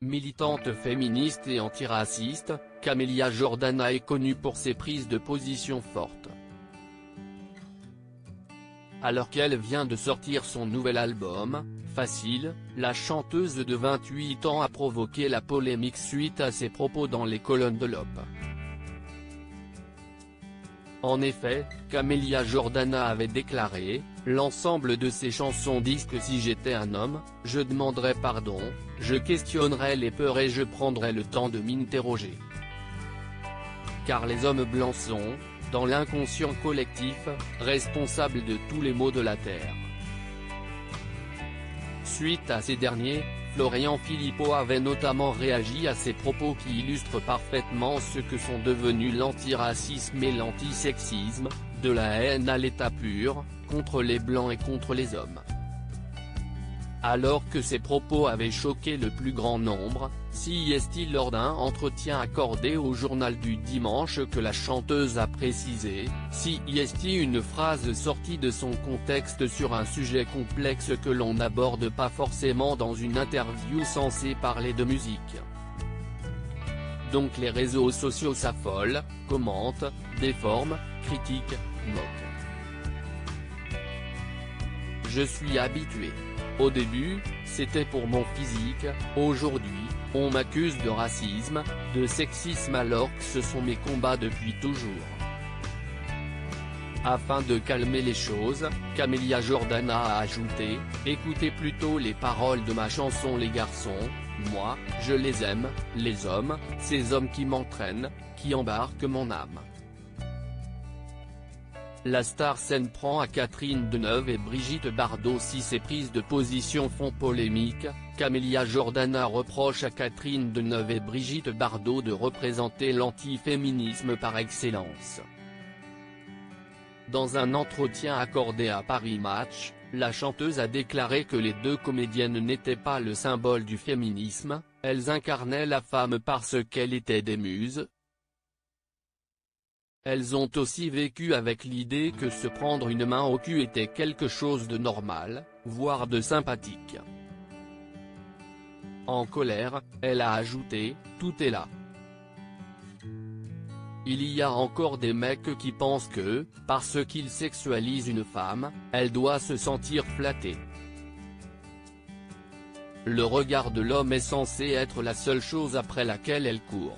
Militante féministe et antiraciste, Camélia Jordana est connue pour ses prises de position fortes. Alors qu'elle vient de sortir son nouvel album, Facile, la chanteuse de 28 ans a provoqué la polémique suite à ses propos dans les colonnes de l'Op. En effet, Camélia Jordana avait déclaré « L'ensemble de ses chansons disent que si j'étais un homme, je demanderais pardon, je questionnerais les peurs et je prendrais le temps de m'interroger. Car les hommes blancs sont, dans l'inconscient collectif, responsables de tous les maux de la terre. » Suite à ces derniers, Florian Philippot avait notamment réagi à ces propos qui illustrent parfaitement ce que sont devenus l'antiracisme et l'antisexisme, de la haine à l'état pur, contre les blancs et contre les hommes. Alors que ces propos avaient choqué le plus grand nombre, CIST lors d'un entretien accordé au journal du dimanche que la chanteuse a précisé, CIST une phrase sortie de son contexte sur un sujet complexe que l'on n'aborde pas forcément dans une interview censée parler de musique. Donc les réseaux sociaux s'affolent, commentent, déforment, critiquent, moquent. Je suis habitué. Au début, c'était pour mon physique, aujourd'hui, on m'accuse de racisme, de sexisme alors que ce sont mes combats depuis toujours. Afin de calmer les choses, Camélia Jordana a ajouté « Écoutez plutôt les paroles de ma chanson les garçons, moi, je les aime, les hommes, ces hommes qui m'entraînent, qui embarquent mon âme. » La star s'en prend à Catherine Deneuve et Brigitte Bardot. Si ces prises de position font polémique, Camélia Jordana reproche à Catherine Deneuve et Brigitte Bardot de représenter l'antiféminisme par excellence. Dans un entretien accordé à Paris Match, la chanteuse a déclaré que les deux comédiennes n'étaient pas le symbole du féminisme, elles incarnaient la femme parce qu'elles étaient des muses. Elles ont aussi vécu avec l'idée que se prendre une main au cul était quelque chose de normal, voire de sympathique. En colère, elle a ajouté « Tout est là. Il y a encore des mecs qui pensent que, parce qu'ils sexualisent une femme, elle doit se sentir flattée. Le regard de l'homme est censé être la seule chose après laquelle elle court.